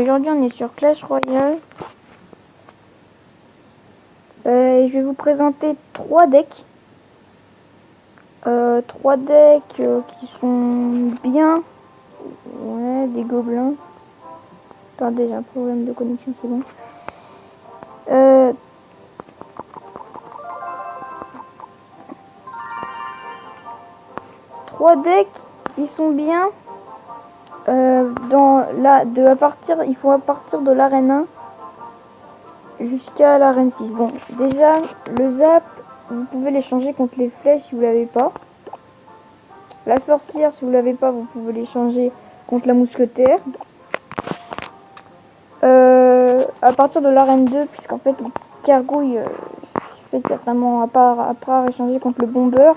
Aujourd'hui on est sur Clash Royale. Et je vais vous présenter 3 decks. 3 decks qui sont bien. Ouais, des gobelins. Attendez, j'ai un problème de connexion, c'est bon. 3 decks qui sont bien. Il faut à partir de l'arène 1 jusqu'à l'arène 6. Bon, déjà, le zap, vous pouvez l'échanger contre les flèches si vous l'avez pas. La sorcière, si vous l'avez pas, vous pouvez l'échanger contre la mousquetaire. À partir de l'arène 2, puisqu'en fait, le petit gargouille, il y a vraiment à part échanger contre le bombeur.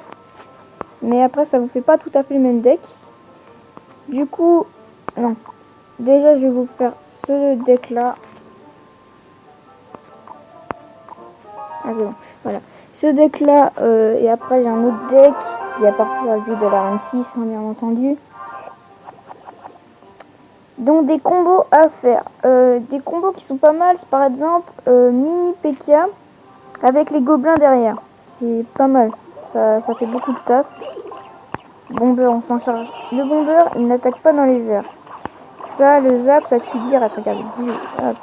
Mais après, ça vous fait pas tout à fait le même deck. Du coup, non. Déjà, je vais vous faire ce deck là. Ah, c'est bon. Voilà. Ce deck là, et après, j'ai un autre deck qui est à partir de l'arène 6, hein, bien entendu. Donc, des combos à faire. Des combos qui sont pas mal, c'est par exemple mini P.K.A. avec les gobelins derrière. C'est pas mal. Ça fait beaucoup de taf. Bomber, on s'en charge. Le bomber, il n'attaque pas dans les airs. Ça, le zap, ça tue direct. Regardez. Hop.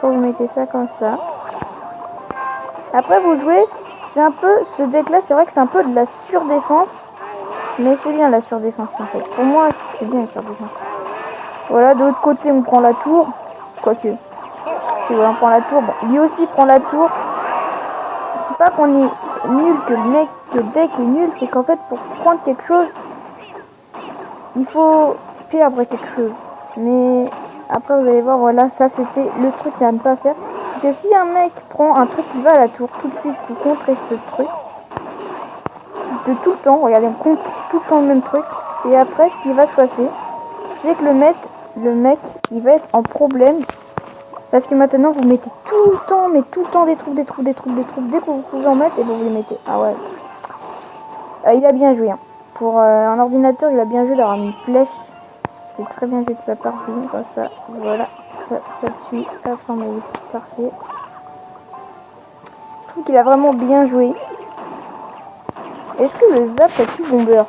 Vous mettez ça comme ça. Après, vous jouez. C'est un peu. Ce deck là, c'est vrai que c'est un peu de la surdéfense. Mais c'est bien la surdéfense en fait. Pour moi, c'est bien la surdéfense. Voilà, de l'autre côté, on prend la tour. Quoique. Si voilà, on prend la tour. Bon, lui aussi prend la tour. C'est pas qu'on est nul, que le deck est nul. C'est qu'en fait, pour prendre quelque chose, il faut perdre quelque chose. Mais après, vous allez voir, voilà, ça c'était le truc à ne pas faire. C'est que si un mec prend un truc qui va à la tour, tout de suite, vous contrez ce truc. De tout le temps, regardez, on compte tout le temps le même truc. Et après, ce qui va se passer, c'est que le mec, il va être en problème. Parce que maintenant, vous mettez tout le temps des troupes. Dès que vous pouvez en mettre, et vous les mettez. Ah ouais. Il a bien joué. Hein. Pour un ordinateur, il a bien joué d'avoir une flèche. C'était très bien joué de sa part. Comme ça, voilà. Ça tue. Après, on met les petits archers. Je trouve qu'il a vraiment bien joué. Est-ce que le zap, ça tue Bomber?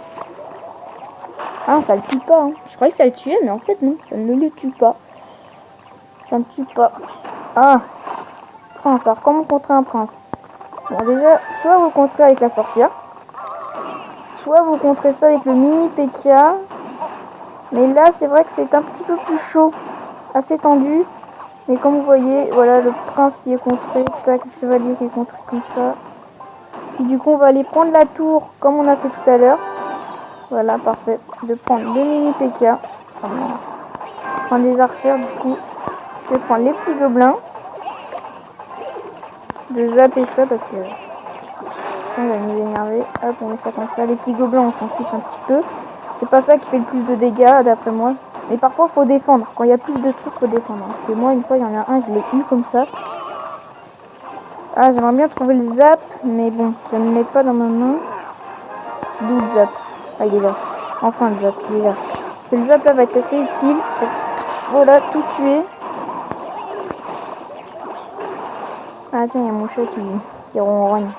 Ah, ça le tue pas. Hein. Je croyais que ça le tuait, mais en fait, non. Ça ne le tue pas. Ça ne tue pas. Ah, prince. Alors, comment contrer un prince? Bon, déjà, soit vous contrez avec la sorcière. Soit vous contrez ça avec le mini P.K.A. Mais là, c'est vrai que c'est un petit peu plus chaud. Assez tendu. Mais comme vous voyez, voilà le prince qui est contré. Tac, le chevalier qui est contré comme ça. Et du coup, on va aller prendre la tour comme on a fait tout à l'heure. Voilà, parfait. De prendre le mini P.K.A. Prendre des archères, du coup. Je vais prendre les petits gobelins. De zapper ça parce que on va nous énerver. Hop, on met ça comme ça. Les petits gobelins, on s'en fiche un petit peu. C'est pas ça qui fait le plus de dégâts, d'après moi. Mais parfois, faut défendre. Quand il y a plus de trucs, faut défendre. Parce que moi, une fois, il y en a un, je l'ai eu comme ça. Ah, j'aimerais bien trouver le zap. Mais bon, je ne le mets pas dans ma main. D'où le zap? Ah, il est là. Enfin, le zap, il est là. Parce que le zap, là, va être assez utile. Pour, voilà, tout tuer. Ah, attends, il y a mon chat qui ronronne.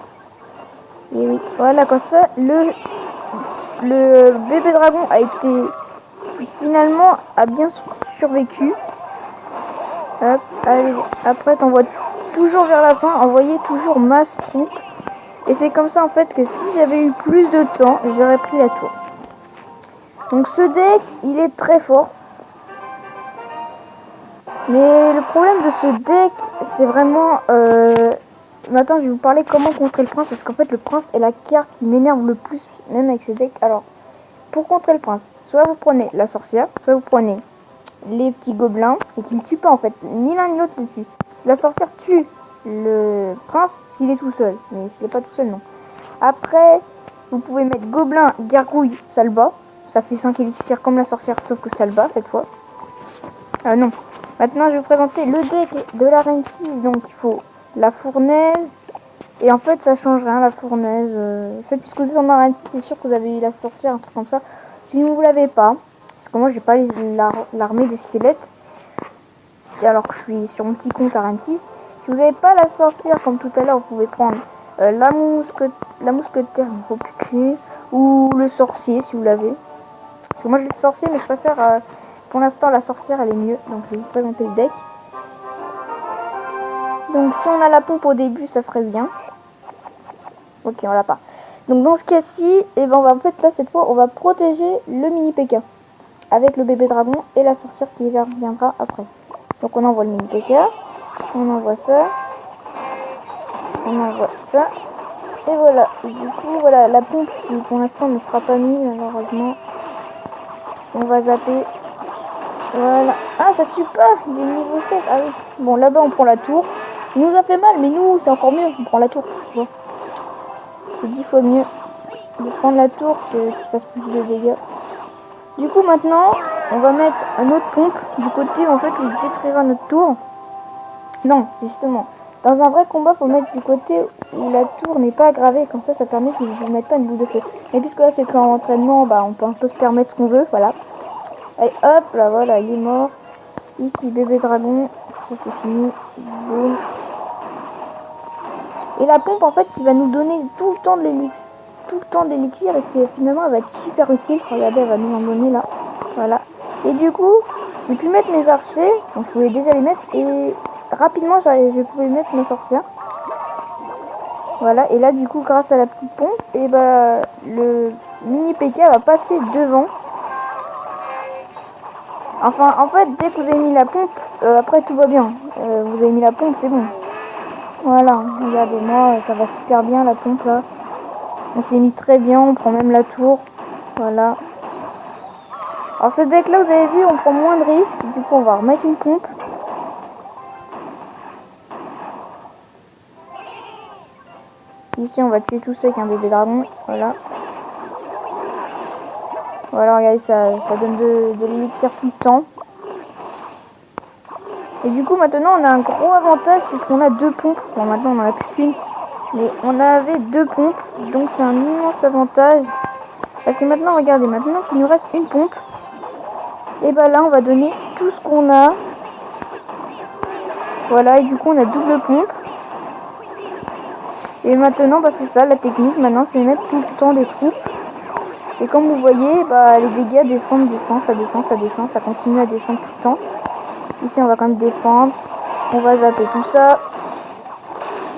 Et oui, voilà, comme ça, le bébé dragon a été finalement bien survécu. Hop, allez, après t'envoies toujours vers la fin, envoyez toujours masse troupe. Et c'est comme ça en fait que si j'avais eu plus de temps, j'aurais pris la tour. Donc ce deck, il est très fort. Mais le problème de ce deck, c'est vraiment... Maintenant, je vais vous parler comment contrer le prince, parce qu'en fait, le prince est la carte qui m'énerve le plus, même avec ce deck. Alors, pour contrer le prince, soit vous prenez la sorcière, soit vous prenez les petits gobelins, et qui ne tuent pas en fait, ni l'un ni l'autre ne tue. La sorcière tue le prince s'il est tout seul, mais s'il n'est pas tout seul, non. Après, vous pouvez mettre gobelin, gargouille, ça le bat. Ça fait 5 élixirs comme la sorcière, sauf que ça le bat cette fois. Non. Maintenant, je vais vous présenter le deck de l'arène 6, donc il faut la fournaise. Et en fait, ça change rien, la fournaise. Puisque vous êtes en arène 6, c'est sûr que vous avez la sorcière, un truc comme ça. Si vous ne l'avez pas, parce que moi, j'ai pas l'armée des squelettes. alors que je suis sur mon petit compte à 6. Si vous n'avez pas la sorcière comme tout à l'heure, vous pouvez prendre la mousquetaire, il ne faut plus qu'une, ou le sorcier si vous l'avez. Parce que moi j'ai le sorcier, mais je préfère pour l'instant la sorcière, elle est mieux. Donc je vais vous présenter le deck. Donc si on a la pompe au début, ça serait bien. Ok, on l'a pas. Donc dans ce cas-ci, et ben on va en fait là cette fois, on va protéger le mini PK avec le bébé dragon et la sorcière qui viendra après. Donc on envoie le mini PK, on envoie ça, on envoie ça, et voilà. Et du coup, voilà, la pompe qui pour l'instant ne sera pas mise malheureusement. On va zapper. Voilà. Ah, ça tue pas, il est niveau 7. Ah oui. Bon, là-bas on prend la tour. Il nous a fait mal, mais nous c'est encore mieux, on prend la tour, tu vois. C'est 10 fois mieux de prendre la tour qu'il fasse plus de dégâts. Du coup maintenant, on va mettre un autre pompe du côté en fait où il détruira notre tour. Non, justement. Dans un vrai combat, faut mettre du côté où la tour n'est pas aggravée. Comme ça permet qu'ils ne mettent pas une boule de feu. Mais puisque là c'est qu'en entraînement, bah on peut un peu se permettre ce qu'on veut, voilà. Allez hop, là voilà, il est mort. Ici bébé dragon, ça c'est fini. Boum. Et la pompe en fait qui va nous donner tout le temps de l'élixir. Tout le temps d'élixir et qui finalement elle va être super utile. Regardez, elle va nous en donner là. Voilà. Et du coup, j'ai pu mettre mes archers. Donc je pouvais déjà les mettre. Et rapidement, je pouvais mettre mes sorcières. Voilà. Et là, du coup, grâce à la petite pompe, et bah, le mini PK va passer devant. Enfin, en fait, dès que vous avez mis la pompe, après tout va bien. Vous avez mis la pompe, c'est bon. Voilà. Regardez, moi, ça va super bien la pompe là. On s'est mis très bien, on prend même la tour. Voilà. Alors ce deck là, vous avez vu, on prend moins de risques. Du coup, on va remettre une pompe. Ici, on va tuer tout ça avec un bébé dragon. Voilà. Voilà, regardez, ça donne de l'élixir tout le temps. Et du coup, maintenant, on a un gros avantage puisqu'on a 2 pompes. Bon, maintenant, on en a plus qu'une. Mais on avait 2 pompes. Donc, c'est un immense avantage. Parce que maintenant, regardez, maintenant qu'il nous reste une pompe. Et bah là, on va donner tout ce qu'on a. Voilà, et du coup, on a double pompe. Et maintenant, bah, c'est ça, la technique. Maintenant, c'est mettre tout le temps des troupes. Et comme vous voyez, bah, les dégâts descendent, ça descend, ça continue à descendre tout le temps. Ici, on va quand même défendre. On va zapper tout ça.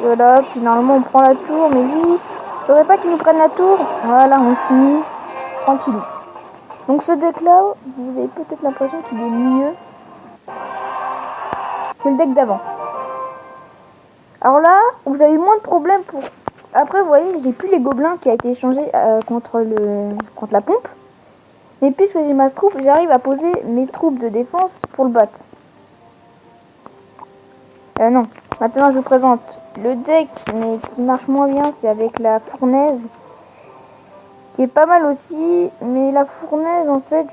Voilà, puis normalement, on prend la tour. Mais lui, il faudrait pas qu'il nous prenne la tour. Voilà, on finit tranquille. Donc ce deck-là, vous avez peut-être l'impression qu'il est mieux que le deck d'avant. Alors là, vous avez moins de problèmes pour... Après, vous voyez, j'ai plus les gobelins qui a été échangé contre la pompe. Mais puisque j'ai ma troupe, j'arrive à poser mes troupes de défense pour le battre. Non. Maintenant, je vous présente le deck, mais qui marche moins bien, c'est avec la fournaise. Qui est pas mal aussi, mais la fournaise, en fait,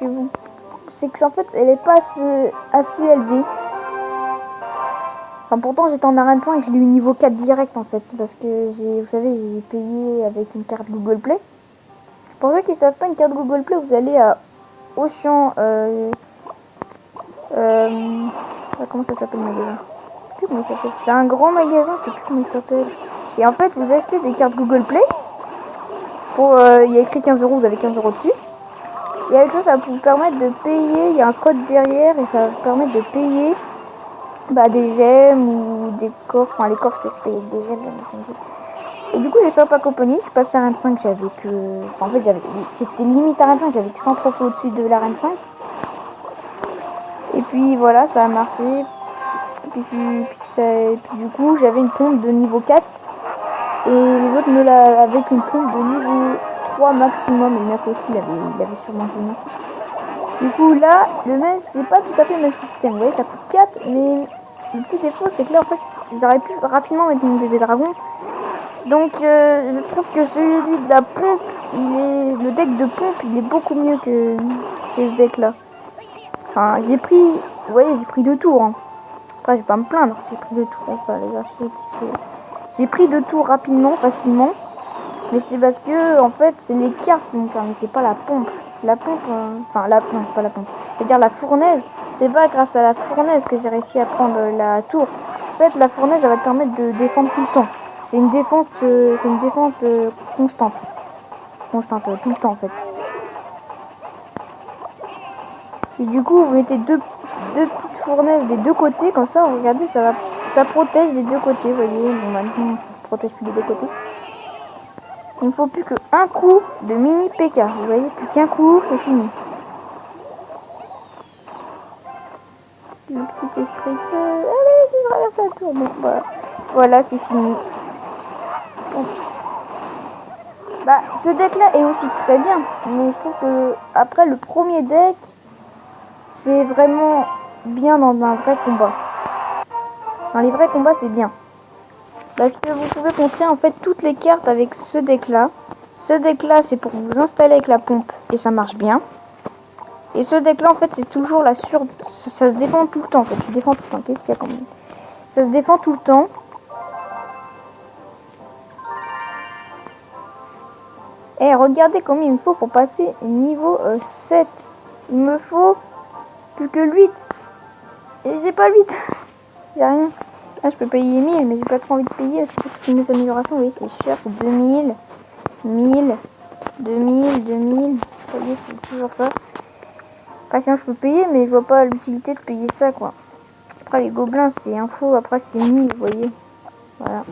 c'est que en fait, elle est pas assez élevée. Enfin, pourtant, j'étais en arène 5, je l'ai eu niveau 4 direct, en fait. C'est parce que, vous savez, j'ai payé avec une carte Google Play. Pour ceux qui savent pas, une carte Google Play, vous allez à Auchan... comment ça s'appelle le magasin? Je sais plus comment il s'appelle. C'est un grand magasin, je sais plus comment il s'appelle. Et en fait, vous achetez des cartes Google Play. Il y a écrit 15 €, vous avez 15 € dessus. Et avec ça, ça va vous permettre de payer. Il y a un code derrière et ça va vous permettre de payer des gemmes ou des coffres. Enfin, les coffres, c'est payer avec des gemmes, bien entendu. Et du coup, j'ai fait un pack opening. Je suis passé à l'arène 5, j'avais que... Enfin, en fait, j'étais limite à l'arène 5, j'avais que 100 trophées au-dessus de l'arène 5. Et puis voilà, ça a marché. Et puis du coup, j'avais une pompe de niveau 4. Et les autres avec une pompe de niveau 3 maximum. Et le mec aussi, il avait sûrement fini. Du coup, là, c'est pas tout à fait le même système. Vous voyez, ça coûte 4. Mais le petit défaut, c'est que là, en fait, j'aurais pu rapidement mettre mon bébé dragon. Donc, je trouve que celui de la pompe, le deck de pompe, il est beaucoup mieux que ce deck-là. Enfin, j'ai pris... Vous voyez, j'ai pris 2 tours. Hein. Après, je vais pas me plaindre. J'ai pris 2 tours. Enfin, les archers qui se... J'ai pris 2 tours rapidement, facilement. Mais c'est parce que, en fait, c'est les cartes qui m'ont permis. C'est pas la pompe. La pompe, enfin, la pompe, pas la pompe. C'est-à-dire la fournaise. C'est pas grâce à la fournaise que j'ai réussi à prendre la tour. En fait, la fournaise, elle va te permettre de défendre tout le temps. C'est une défense, constante. Constante, tout le temps en fait. Et du coup, vous mettez deux petites fournaises des deux côtés, comme ça, regardez, ça protège des deux côtés, vous voyez. Bon, maintenant, ça protège plus des deux côtés. Il ne faut plus qu'un coup de mini PK, vous voyez, plus qu'un coup, c'est fini. Le petit esprit feu, allez, qui traverse la tour. Bon, voilà, voilà, c'est fini. Bon. Bah, ce deck-là est aussi très bien, mais je trouve que après le premier deck, c'est vraiment bien dans un vrai combat. Dans les vrais combats, c'est bien. Parce que vous pouvez contrer en fait toutes les cartes avec ce deck-là. Ce deck-là, c'est pour vous installer avec la pompe et ça marche bien. Et ce deck-là, en fait, c'est toujours la ça se défend tout le temps, en fait. Ça se défend tout le temps. Qu'est-ce qu'il y a quand même? Ça se défend tout le temps. Et regardez combien il me faut pour passer niveau 7. Il me faut plus que 8. Et j'ai pas 8. J'ai rien. Là, je peux payer 1000, mais j'ai pas trop envie de payer parce que toutes mes améliorations, vous voyez, c'est cher. C'est 2000, 1000, 2000, 2000. Vous voyez, c'est toujours ça. Après, sinon, je peux payer, mais je vois pas l'utilité de payer ça, quoi. Après, les gobelins, c'est info. Après, c'est 1000, vous voyez. Voilà.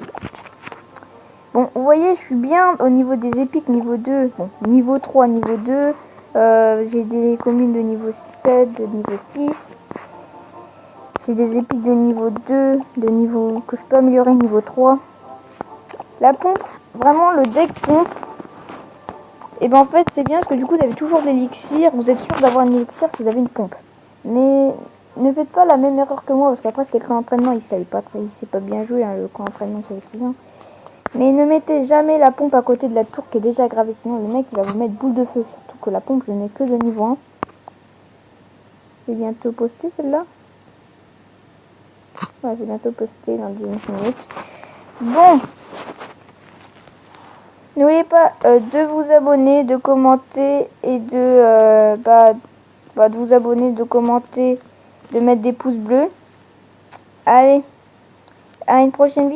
Bon, vous voyez, je suis bien au niveau des épiques, niveau 2. Bon, niveau 3, niveau 2. J'ai des communes de niveau 7, de niveau 6. J'ai des épiques de niveau 2, de niveau que je peux améliorer niveau 3. La pompe, vraiment le deck pompe. Et ben en fait c'est bien parce que du coup vous avez toujours de l'élixir. Vous êtes sûr d'avoir un élixir si vous avez une pompe. Mais ne faites pas la même erreur que moi parce qu'après c'était le camp d'entraînement, il sait pas bien joué, hein, le camp d'entraînement ça va très bien. Mais ne mettez jamais la pompe à côté de la tour qui est déjà gravée, sinon le mec il va vous mettre boule de feu. Surtout que la pompe je n'ai que de niveau 1. Je vais bientôt poster celle-là. Ouais, c'est bientôt posté dans 10 minutes. Bon. N'oubliez pas de vous abonner, de commenter et de vous abonner, de commenter, de mettre des pouces bleus. Allez, à une prochaine vidéo.